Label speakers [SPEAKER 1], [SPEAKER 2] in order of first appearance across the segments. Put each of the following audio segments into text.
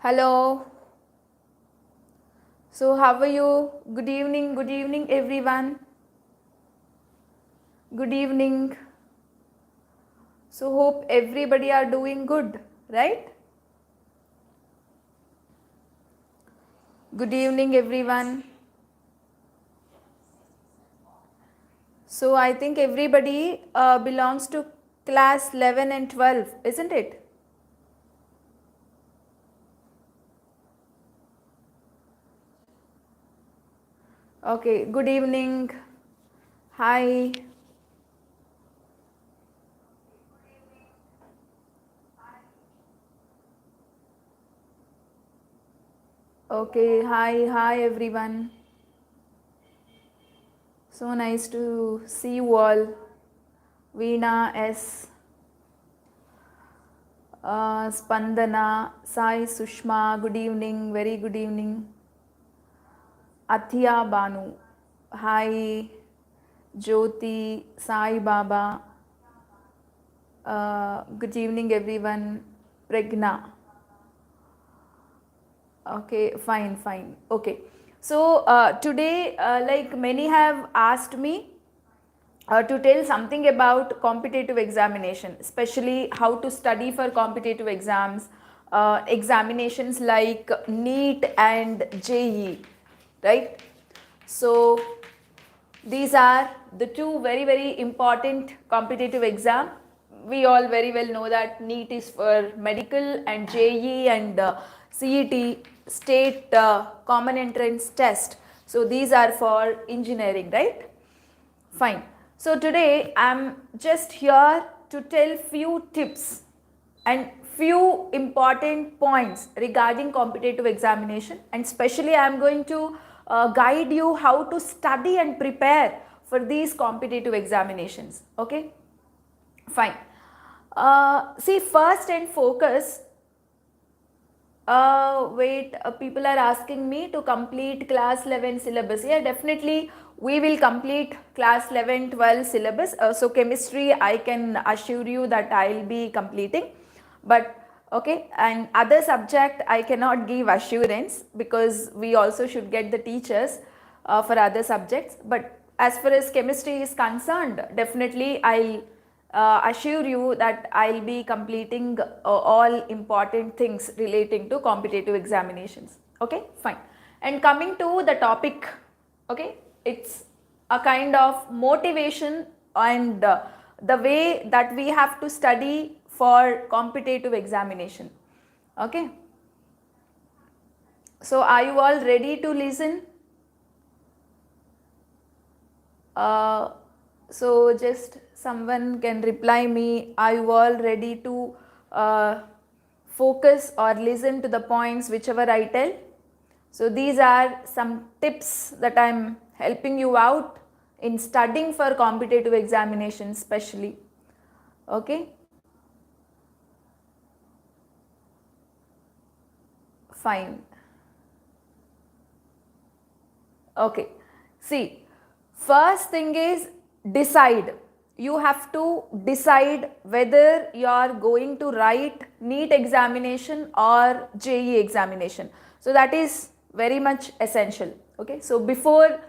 [SPEAKER 1] Hello. So, how are you? Good evening, everyone. Good evening. So, hope everybody are doing good, right? Good evening, everyone. So, I think everybody belongs to class 11 and 12, isn't it? Okay, good evening. Hi. Okay, hi, everyone. So nice to see you all. Veena S. Spandana, Sai, Sushma, good evening, very good evening. Athia Banu, hi. Jyoti, Sai Baba, good evening everyone. Pregna, okay, fine, okay. So today, like many have asked me to tell something about competitive examination, especially how to study for competitive exams, examinations like NEET and JEE, right? So these are the two very important competitive exam. We all very well know that NEET is for medical and JEE and CET, state common entrance test. So these are for engineering, right? Fine. So today I'm just here to tell few tips and few important points regarding competitive examination, and especially I am going to guide you how to study and prepare for these competitive examinations. Okay, fine. See, first and focus. Wait, people are asking me to complete class 11 syllabus. Yeah, definitely we will complete class 11, 12 syllabus. So chemistry, I can assure you that I will be completing. But okay, and other subject I cannot give assurance because we also should get the teachers for other subjects. But as far as chemistry is concerned, definitely I'll assure you that I'll be completing all important things relating to competitive examinations. Okay, fine. And coming to the topic, okay, it's a kind of motivation and the way that we have to study for competitive examination. Okay. So are you all ready to listen? Uh, so just someone can reply me, are you all ready to focus or listen to the points whichever I tell? So these are some tips that I am helping you out in studying for competitive examinations especially. Okay, fine. Okay, see, first thing is decide. You have to decide whether you are going to write NEET examination or JEE examination. So that is very much essential. Okay, so before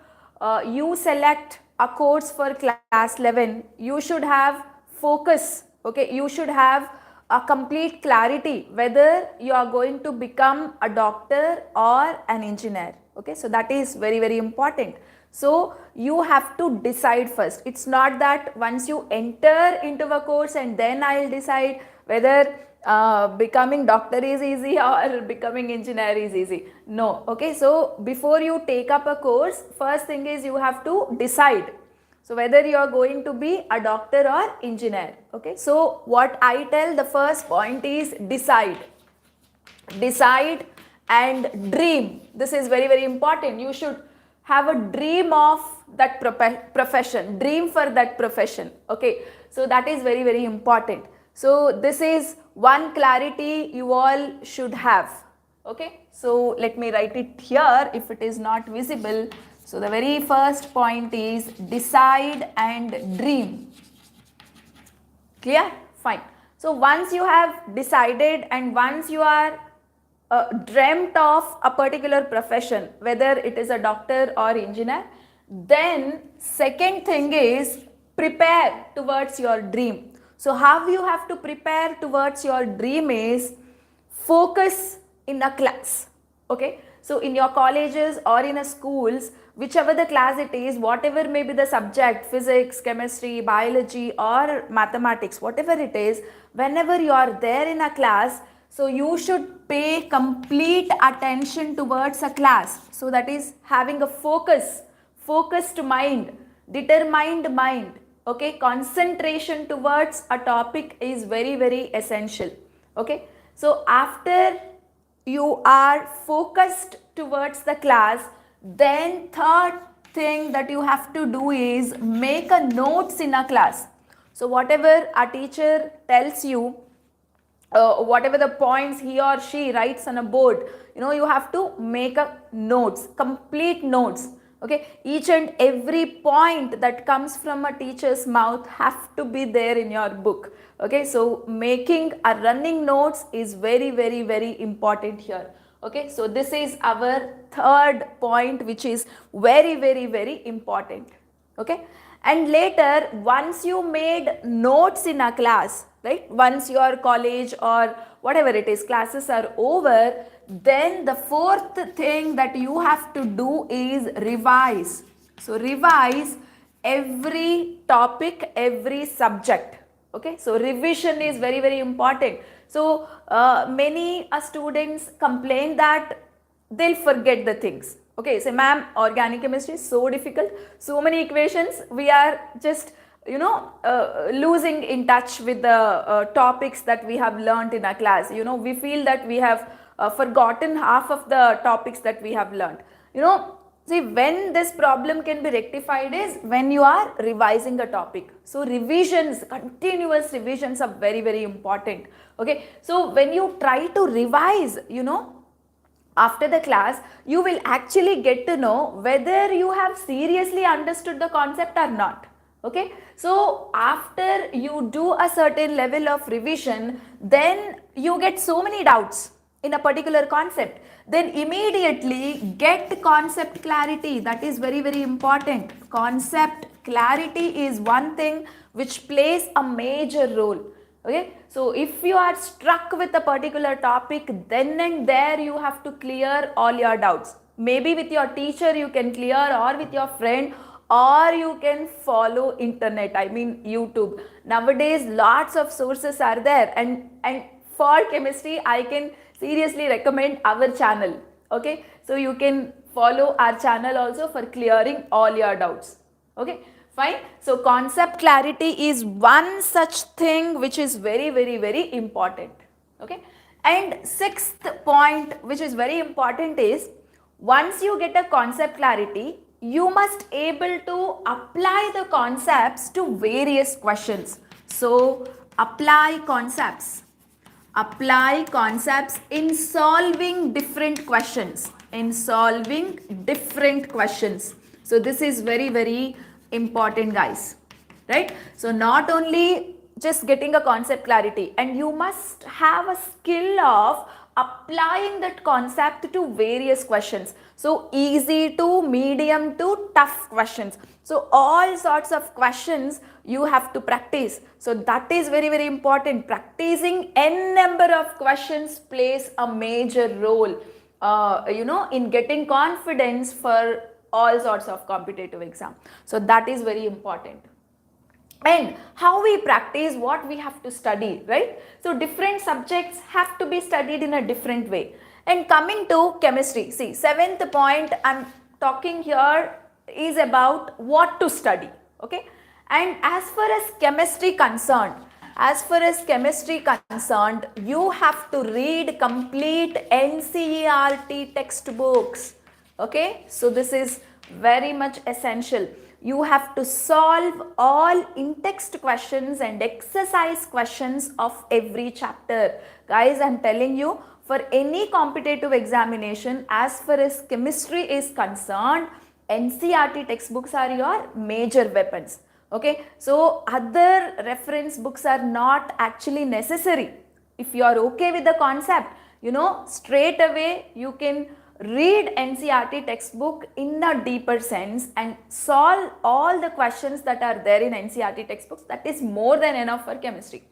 [SPEAKER 1] you select a course for class 11, you should have focus. Okay, you should have a complete clarity whether you are going to become a doctor or an engineer. Okay, so that is very important. So you have to decide first. It's not that once you enter into a course and then I'll decide whether becoming doctor is easy or becoming engineer is easy. No. Okay, so before you take up a course, first thing is you have to decide. So whether you are going to be a doctor or engineer. Okay, so what I tell, the first point is decide. Decide and dream. This is very important. You should have a dream of that profession, dream for that profession. Okay, so that is very important. So this is one clarity you all should have. Okay, so let me write it here if it is not visible. So the very first point is decide and dream. Clear? Fine. So once you have decided and once you are dreamt of a particular profession, whether it is a doctor or engineer, then second thing is prepare towards your dream. So how you have to prepare towards your dream is focus in a class. Okay, so in your colleges or in a schools, whichever the class it is, whatever may be the subject, physics, chemistry, biology or mathematics, whatever it is, whenever you are there in a class, so you should pay complete attention towards a class. So that is having a focused mind, determined mind. Okay, concentration towards a topic is very, very essential. Okay, so after you are focused towards the class, then third thing that you have to do is make a notes in a class. So whatever a teacher tells you, whatever the points he or she writes on a board, you have to make a notes, complete notes. Okay, each and every point that comes from a teacher's mouth have to be there in your book. Okay, so making a running notes is very, very, very important here. Okay, so this is our third point, which is very, very, very important. Okay, and later once you made notes in a class, right, once your college or whatever it is classes are over, then the fourth thing that you have to do is revise. So revise every topic, every subject. Okay, so revision is very, very important. So many students complain that they'll forget the things. Okay, say, ma'am, organic chemistry is so difficult, so many equations, we are just losing in touch with the topics that we have learnt in our class. We feel that we have forgotten half of the topics that we have learnt. See, when this problem can be rectified is when you are revising a topic. So revisions, continuous revisions are very, very important. Okay, so when you try to revise, after the class, you will actually get to know whether you have seriously understood the concept or not. Okay, so after you do a certain level of revision, then you get so many doubts in a particular concept, then immediately get concept clarity. That is very, very important. Concept clarity is one thing which plays a major role. Okay, so if you are struck with a particular topic, then and there you have to clear all your doubts. Maybe with your teacher you can clear, or with your friend, or you can follow internet, I mean YouTube. Nowadays lots of sources are there, and for chemistry I can seriously recommend our channel. Okay, so you can follow our channel also for clearing all your doubts. Okay, fine. So concept clarity is one such thing which is very, very, very important. Okay, and sixth point which is very important is, once you get a concept clarity, you must able to apply the concepts to various questions. So apply concepts in solving different questions, So this is very, very important, guys, right? So not only just getting a concept clarity, and you must have a skill of applying that concept to various questions. So easy to medium to tough questions. So all sorts of questions you have to practice. So that is very, very important. Practicing n number of questions plays a major role, in getting confidence for all sorts of competitive exam. So that is very important. And how we practice, what we have to study, right? So different subjects have to be studied in a different way. And coming to chemistry, see, seventh point I'm talking here is about what to study. Okay, and as far as chemistry concerned, you have to read complete NCERT textbooks. Okay, so this is very much essential. You have to solve all in-text questions and exercise questions of every chapter. Guys, I'm telling you, for any competitive examination, as far as chemistry is concerned, NCERT textbooks are your major weapons. Okay, so other reference books are not actually necessary. If you are okay with the concept, straight away you can read NCERT textbook in a deeper sense and solve all the questions that are there in NCERT textbooks. That is more than enough for chemistry.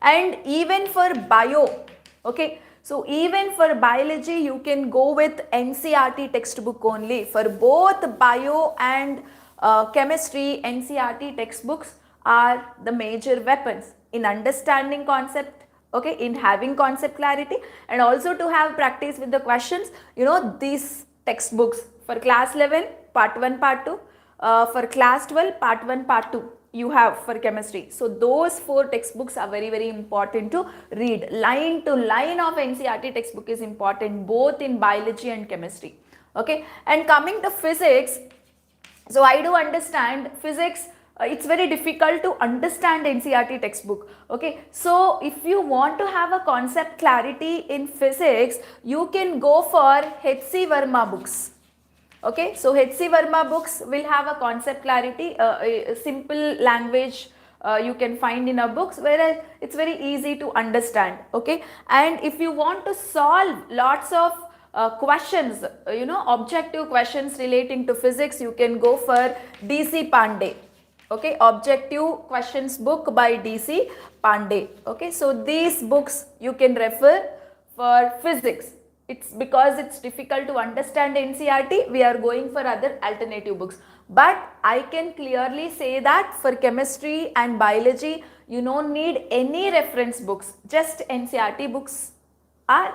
[SPEAKER 1] And even for bio, okay, so even for biology you can go with NCERT textbook only. For both bio and chemistry, NCERT textbooks are the major weapons in understanding concept, okay, in having concept clarity, and also to have practice with the questions. These textbooks for class 11 part 1 part 2, for class 12 part 1 part 2 you have for chemistry. So those 4 textbooks are very, very important to read. Line to line of NCERT textbook is important both in biology and chemistry, okay. And coming to physics, so I do understand physics, it's very difficult to understand NCERT textbook, okay. So if you want to have a concept clarity in physics, you can go for H.C. Verma books, okay. So H.C. Verma books will have a concept clarity, a simple language you can find in our books, whereas it's very easy to understand, okay. And if you want to solve lots of questions, objective questions relating to physics, you can go for D.C. Pandey, okay, objective questions book by D.C. Pandey, okay. So these books you can refer for physics. It's because it's difficult to understand NCERT, we are going for other alternative books. But I can clearly say that for chemistry and biology, you don't need any reference books, just NCERT books are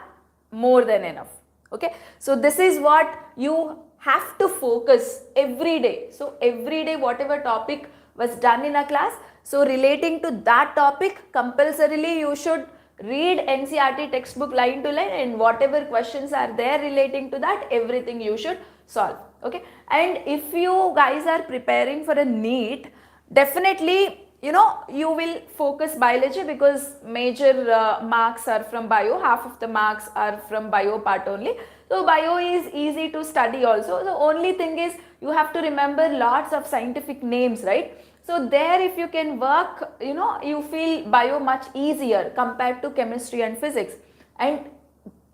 [SPEAKER 1] more than enough, okay. So this is what you have to focus every day. So every day whatever topic was done in a class, so relating to that topic, compulsorily you should read NCERT textbook line to line, and whatever questions are there relating to that, everything you should solve, okay. And if you guys are preparing for a NEET, definitely you will focus biology because major marks are from bio, half of the marks are from bio part only. So bio is easy to study also. The only thing is you have to remember lots of scientific names, right? So there if you can work, you feel bio much easier compared to chemistry and physics. And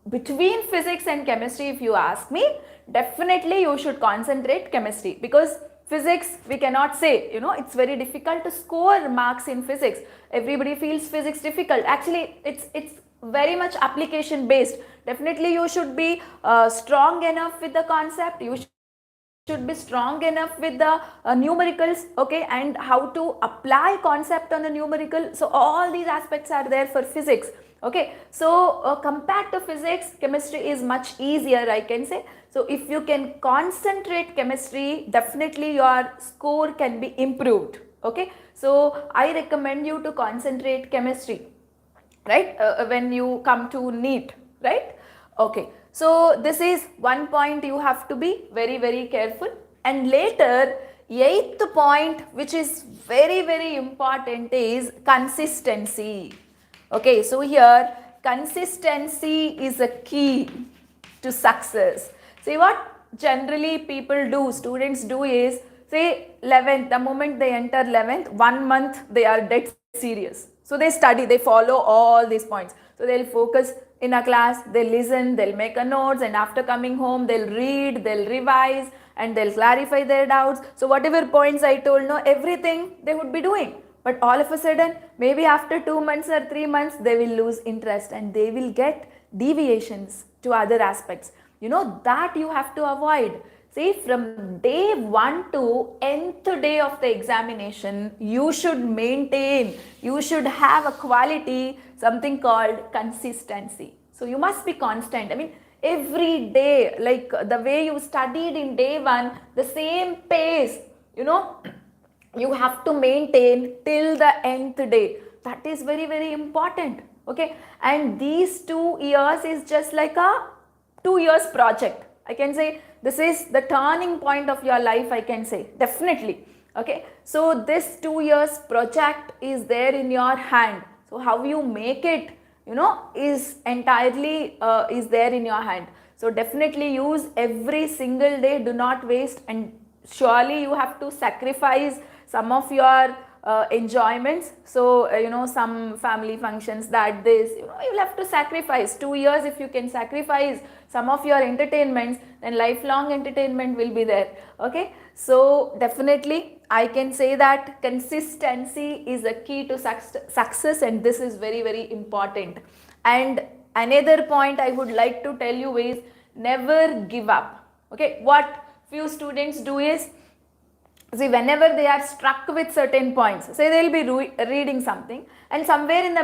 [SPEAKER 1] between physics and chemistry, if you ask me, definitely you should concentrate chemistry, because physics we cannot say, it's very difficult to score marks in physics. Everybody feels physics difficult. Actually it's very much application based. Definitely you should be strong enough with the concept, you should be strong enough with the numericals, okay, and how to apply concept on a numerical. So all these aspects are there for physics, okay. So compared to physics, chemistry is much easier, I can say. So if you can concentrate chemistry, definitely your score can be improved, okay. So I recommend you to concentrate chemistry, right, when you come to NEET, right, okay. So this is one point you have to be very, very careful. And later, 8th point, which is very, very important, is consistency, okay. So here consistency is a key to success. See what generally people do, students do is, say 11th, the moment they enter 11th, 1 month they are dead serious. So they study, they follow all these points. So they'll focus in a class, they'll listen, they'll make a notes, and after coming home they'll read, they'll revise, and they'll clarify their doubts. So whatever points I told, everything they would be doing. But all of a sudden, maybe after 2 months or 3 months, they will lose interest and they will get deviations to other aspects. That you have to avoid. See, from day 1 to nth day of the examination, you should maintain, you should have a quality, something called consistency. So you must be constant. I mean, every day, like the way you studied in day 1, the same pace, you have to maintain till the nth day. That is very, very important, okay. And these 2 years is just like a 2 years project. I can say this is the turning point of your life, I can say, definitely, okay. So this 2 years project is there in your hand. So how you make it, is entirely is there in your hand. So definitely use every single day, do not waste, and surely you have to sacrifice some of your enjoyments. So some family functions, that this, you'll have to sacrifice 2 years. If you can sacrifice some of your entertainments, then lifelong entertainment will be there. Okay, so definitely I can say that consistency is a key to success, and this is very, very important. And another point I would like to tell you is never give up. Okay, what few students do is, see, whenever they are struck with certain points, say they will be reading something, and somewhere in the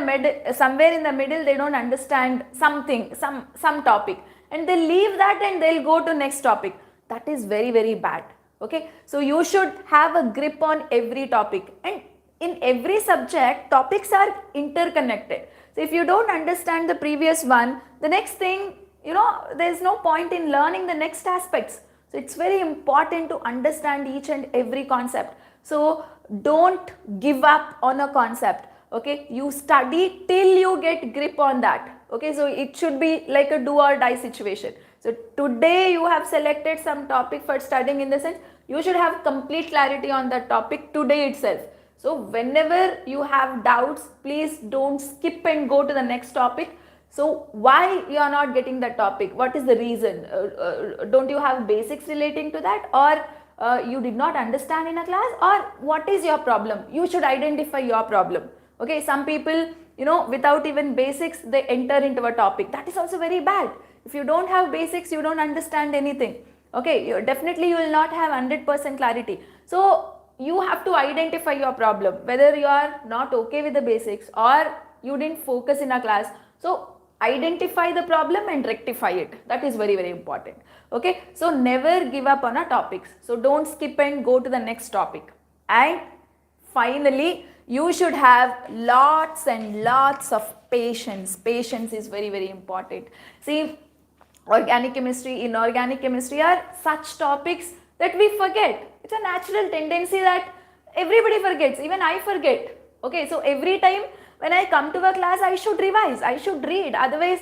[SPEAKER 1] middle they don't understand something, some topic, and they leave that and they'll go to next topic. That is very, very bad. Okay, so you should have a grip on every topic, and in every subject topics are interconnected. So if you don't understand the previous one, the next thing, there's no point in learning the next aspects. So it's very important to understand each and every concept. So don't give up on a concept. Okay, you study till you get grip on that. Okay, so it should be like a do or die situation. So today you have selected some topic for studying, in the sense you should have complete clarity on that topic today itself. So whenever you have doubts, please don't skip and go to the next topic. So why you are not getting that topic? What is the reason? Don't you have basics relating to that, or you did not understand in a class, or what is your problem? You should identify your problem. Okay, some people, without even basics, they enter into a topic. That is also very bad. If you don't have basics, you don't understand anything. Okay, definitely you will not have 100% clarity. So you have to identify your problem, whether you are not okay with the basics or you didn't focus in a class. So identify the problem and rectify it. That is very, very important. Okay, so never give up on a topics. So don't skip and go to the next topic. And finally, you should have lots and lots of patience. Patience is very, very important. See, organic chemistry, inorganic chemistry are such topics that we forget. It's a natural tendency that everybody forgets, even I forget. Okay, so every time when I come to a class, I should revise, I should read. Otherwise,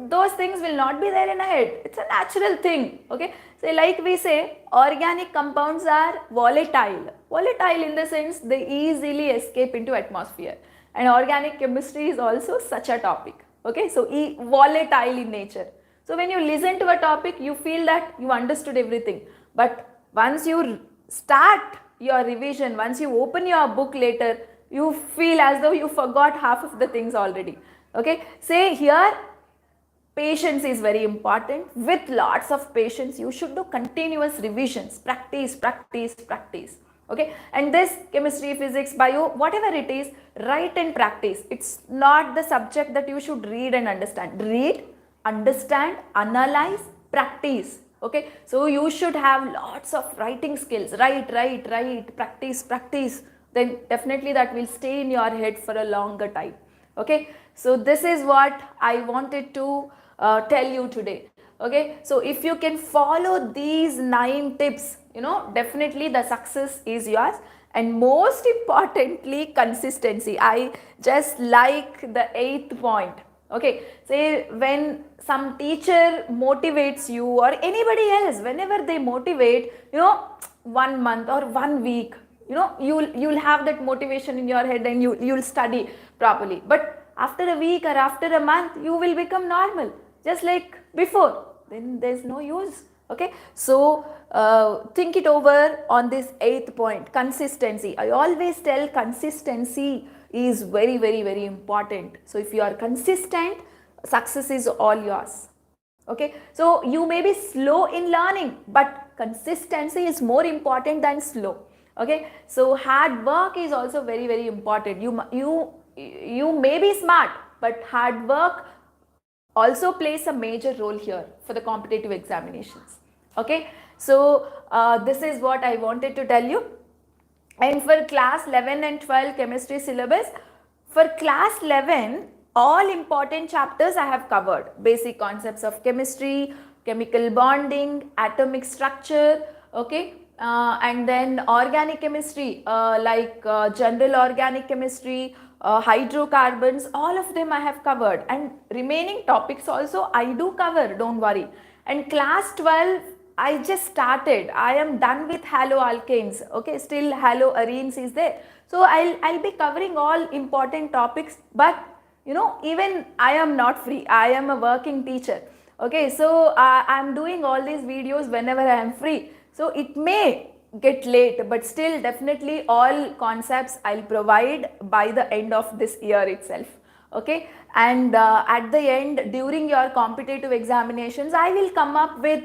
[SPEAKER 1] those things will not be there in a head. It's a natural thing. Okay, so like we say, organic compounds are volatile. Volatile in the sense they easily escape into atmosphere. And organic chemistry is also such a topic. Okay, so volatile in nature. So when you listen to a topic, you feel that you understood everything. But once you start your revision, once you open your book later, you feel as though you forgot half of the things already. Okay, say here, patience is very important. With lots of patience, you should do continuous revisions, practice, practice, practice. Okay, and this chemistry, physics, bio, whatever it is, write and practice. It's not the subject that you should read and understand. Read, understand, analyze, practice. Okay, so you should have lots of writing skills. Write, practice, practice. Then definitely that will stay in your head for a longer time. Okay, so this is what I wanted to tell you today. Okay, so if you can follow these 9 tips, definitely the success is yours. And most importantly, consistency. I just like the 8th point. Okay, say when some teacher motivates you, or anybody else, whenever they motivate, 1 month or 1 week, you'll have that motivation in your head, and you'll study properly. But after a week or after a month, you will become normal, just like before. Then there's no use. Okay, so think it over on this 8th point, consistency. I always tell consistency is very, very, very important. So if you are consistent, success is all yours. Okay, so you may be slow in learning, but consistency is more important than slow. Okay, so hard work is also very, very important. You may be smart, but hard work also plays a major role here for the competitive examinations. Okay, so this is what I wanted to tell you. And for class 11 and 12 chemistry syllabus, for class 11, all important chapters I have covered. Basic concepts of chemistry, chemical bonding, atomic structure, okay, and then organic chemistry, like general organic chemistry, hydrocarbons, all of them I have covered. And remaining topics also I do cover, don't worry. And class 12, I just started. I am done with haloalkanes. Okay, still haloarenes is there. So I'll be covering all important topics, but even I am not free. I am a working teacher. Okay, so I'm doing all these videos whenever I am free. So it may get late, but still definitely all concepts I'll provide by the end of this year itself. Okay, and at the end, during your competitive examinations, I will come up with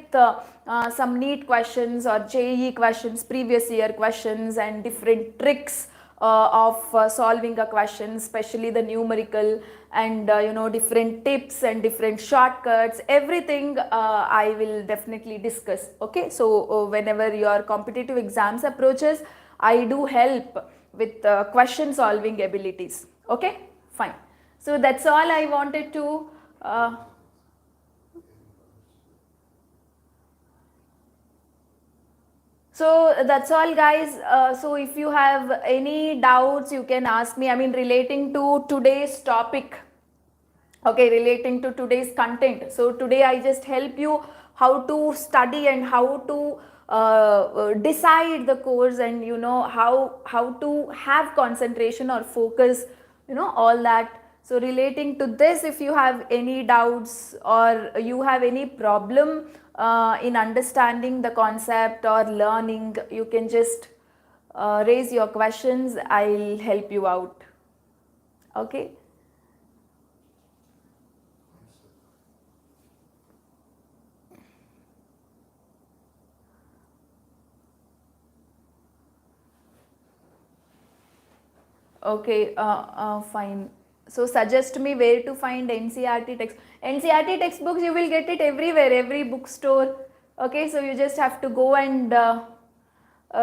[SPEAKER 1] some neat questions or JEE questions, previous year questions, and different tricks of solving a question, especially the numerical, and different tips and different shortcuts. Everything I will definitely discuss. Okay, so whenever your competitive exams approaches, I do help with question solving abilities. Okay, fine. So that's all I wanted to so that's all, guys. So if you have any doubts, you can ask me. I mean, relating to today's topic, okay, relating to today's content. So today I just help you how to study and how to decide the course, and how to have concentration or focus, all that. So relating to this, if you have any doubts or you have any problem in understanding the concept or learning, you can just raise your questions. I'll help you out. Okay. Okay, fine. So suggest me where to find NCRT text. NCRT textbooks, you will get it everywhere, every bookstore. Okay, so you just have to go and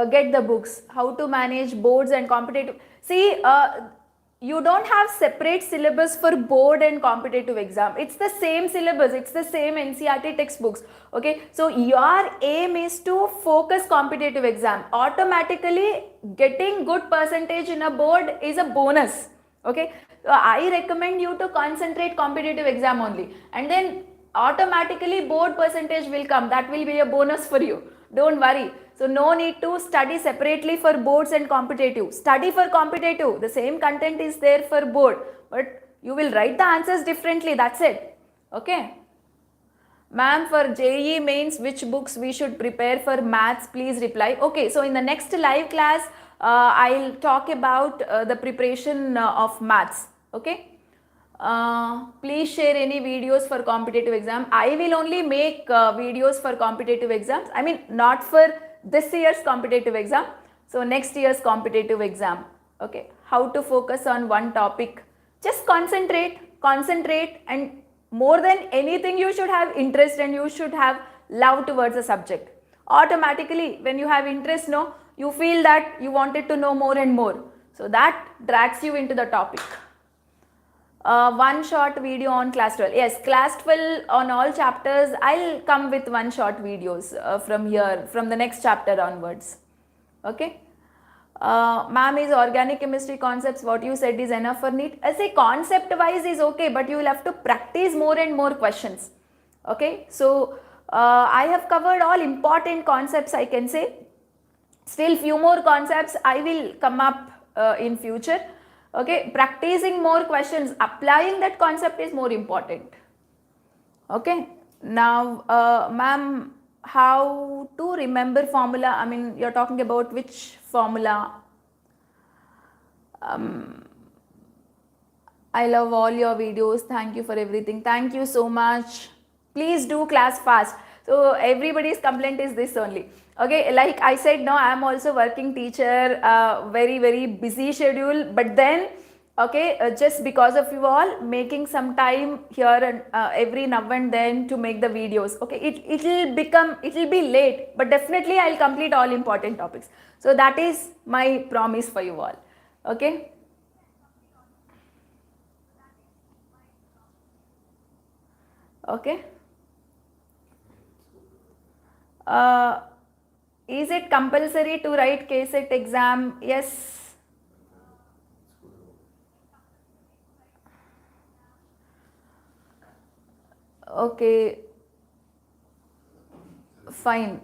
[SPEAKER 1] get the books. How to manage boards and competitive. See, you don't have separate syllabus for board and competitive exam. It's the same syllabus, it's the same NCRT textbooks. Okay, so your aim is to focus competitive exam. Automatically getting good percentage in a board is a bonus. Okay, so I recommend you to concentrate competitive exam only, and then automatically board percentage will come. That will be a bonus for you. Don't worry. So no need to study separately for boards and competitive. Study for competitive. The same content is there for board, but you will write the answers differently. That's it. Okay. Ma'am, for JEE mains, which books we should prepare for maths? Please reply. Okay, so in the next live class, I'll talk about the preparation of maths. Okay. Please share any videos for competitive exam. I will only make videos for competitive exams. I mean, not for this year's competitive exam. So next year's competitive exam. Okay. How to focus on one topic. Just concentrate, and more than anything, you should have interest and you should have love towards the subject. Automatically, when you have interest, no, you feel that you wanted to know more and more. So that drags you into the topic. One short video on class 12. Yes, class 12 on all chapters. I'll come with one short videos from here, from the next chapter onwards. Okay. Ma'am, is organic chemistry concepts what you said is enough for NEET? I say concept wise is okay, but you will have to practice more and more questions. Okay. So I have covered all important concepts, I can say. Still few more concepts I will come up in future. Okay, practicing more questions, applying that concept is more important. Okay, now ma'am, how to remember formula? I mean, you're talking about which formula? I love all your videos. Thank you for everything. Thank you so much. Please do class fast. So everybody's complaint is this only. Okay, like I said, no, I am also working teacher, very busy schedule, but then okay, just because of you all, making some time here and every now and then to make the videos. Okay, it will be late, but definitely I'll complete all important topics. So that is my promise for you all. Okay. Okay. Is it compulsory to write KSET exam? Yes. Okay. Fine.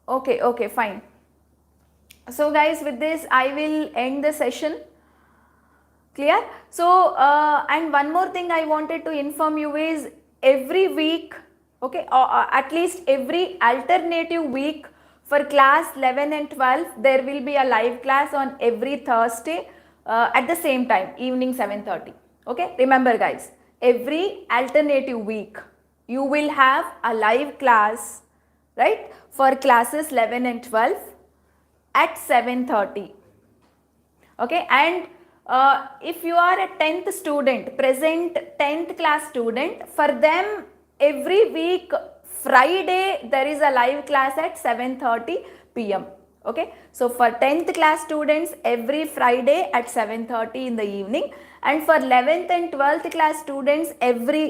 [SPEAKER 1] Okay, fine. So guys, with this I will end the session. Clear? So and one more thing I wanted to inform you is every week, okay, or at least every alternative week for class 11 and 12 there will be a live class on every Thursday at the same time, evening 7:30. Okay, remember guys, every alternative week you will have a live class, right, for classes 11 and 12 at 7:30. Okay, and if you are a 10th student, present 10th class student, for them every week Friday there is a live class at 7:30 p.m. Okay, so for 10th class students every Friday at 7:30 in the evening, and for 11th and 12th class students every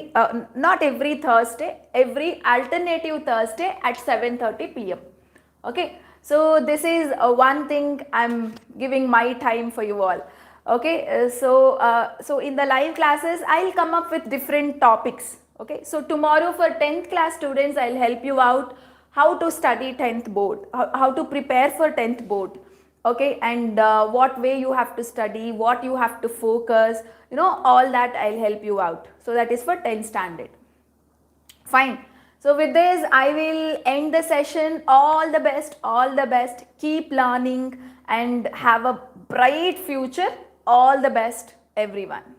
[SPEAKER 1] not every Thursday, every alternative Thursday at 7:30 p.m. Okay, so this is one thing I'm giving my time for you all. Okay, so in the live classes I'll come up with different topics. Okay, so tomorrow for 10th class students I'll help you out how to study 10th board, how to prepare for 10th board. Okay, and what way you have to study, what you have to focus, you know, all that I'll help you out. So that is for 10th standard. Fine. So with this I will end the session. All the best, all the best. Keep learning and have a bright future. All the best everyone.